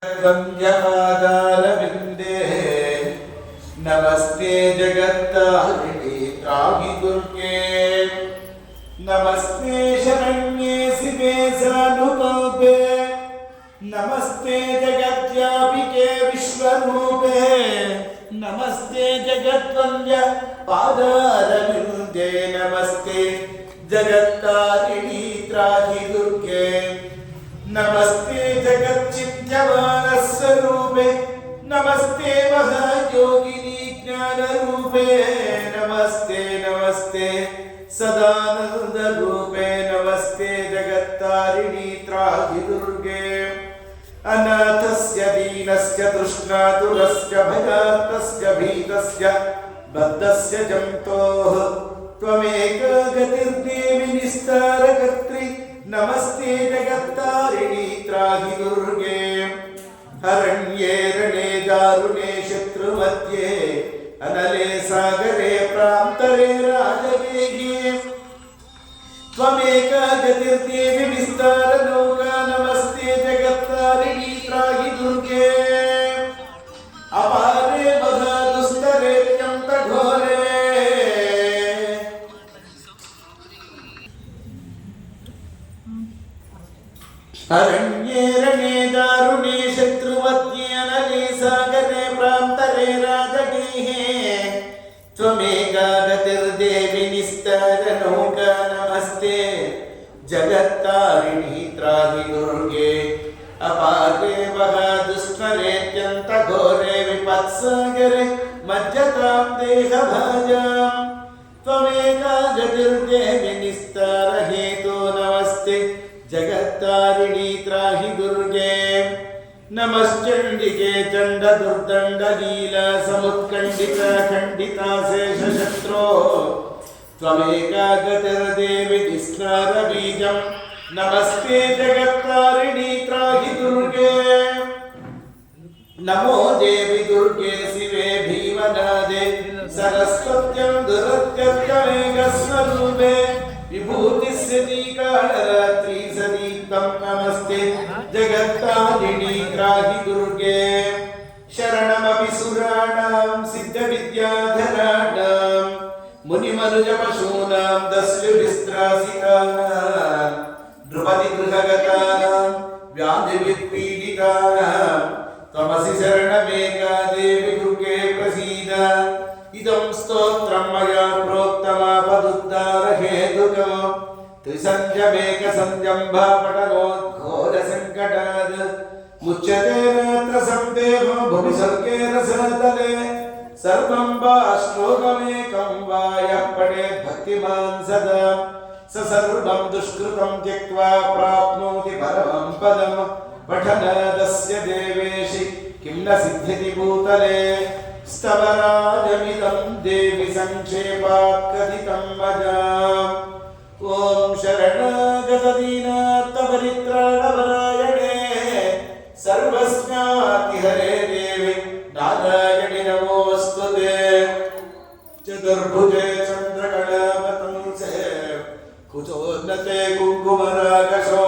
वन्द्यपादारविन्दे नमस्ते जगत्तारिणी त्राहि दुर्गे नमस्ते शरण्ये शिवे सानुकंपे नमस्ते जगद्व्यापिके विश्वरूपे नमस्ते जगद्वन्द्य पादारविन्दे नमस्ते जगत्तारिणी त्राहि दुर्गे नमस्ते जगच्चित्यमानस्वरूपे नमस्ते महायोगिनी ज्ञानरूपे नमस्ते नमस्ते सदानंदरूपे नमस्ते जगत्तारिणी त्राहि दुर्गे अनाथस्य दीनस्य तृष्णातुरस्य भयार्तस्य भीतस्य बद्धस्य जन्तोः त्वमेका गतिर्देवि निस्तारकर्त्री नमस्ते जगत्तारिणी त्राहि दुर्गे हरण्ये रणे दारुणे शत्रुमध्ये अनले सागरे प्रान्तरे राजवेगे त्वमेका गतिर्देवि विस्तारनौका नमस्ते जगत्तारिणी त्राहि दुर्गे अपारे महादुस्तरे त्यन्तघोरे हरण्ये रणे दारुणे शत्रुमध्ये अनले सागरे प्रान्तरे राजगेहे त्वमेका गतिर्देवि निस्तारनौका नमस्ते जगत्तारिणी त्राहि दुर्गे अपारे महादुष्करेत्यन्तघोरे विपत्सागरे मज्जतां देहभाजां त्वमेका गतिर्देवि निस्तारहेतो नमस्ते जगत्तारिणी त्राहि दुर्गे नमश्चण्डिके चण्ड दुर्दण्ड लीला समुत्कण्डिता खण्डिता शेषशत्रो त्वमेका गतिर्देवि निस्तारबीजं नमस्ते जगत्तारिणी त्राहि दुर्गे नमो देवि दुर्गे शिवे भीमनादे सरस्वत्यं दुरत्यमेकस्वरूपे विभूतिस्यतीकालरात्रि सदीप्तं नमस्ते जगत्तारिणी त्राहि दुर्गे शरणमपि सुराणां सिद्धविद्याधराणां मुनिमनुजपशूनां दस्युभिस्त्रासितानां नृपतिगृहगतानां व्याधिवित्पीडितानां त्वमसि शरणमेका देवि दुर्गे प्रसीद इदं स्तोत्रं मया प्रोक्तमापदुद्धारहेतुकं त्रिसन्ध्यमेकसन्ध्यम्भापटनोद्घोरसङ्कटाद् मुच्यते नात्र संदेहो भुवि स्वर्गे रसतले सर्वं वा श्लोकमेकं वा यः पठेत् भक्तिमान् सदा स सर्वं दुष्कृतं त्यक्त्वा प्राप्नोति परमं पदं पठनादस्य देवेशि किं न सिद्ध्यति भूतले स्तवराजमिदं देवि संक्षेपात् कथितं वदामि ॐ शरणागतदीनार्तपरित्राणपरायणे सर्वस्यातिहरे देवि नारायणि नमोऽस्तुते चतुर्भुजे चन्द्रकलावतंसे कुचोन्नते कुङ्कुमरागशो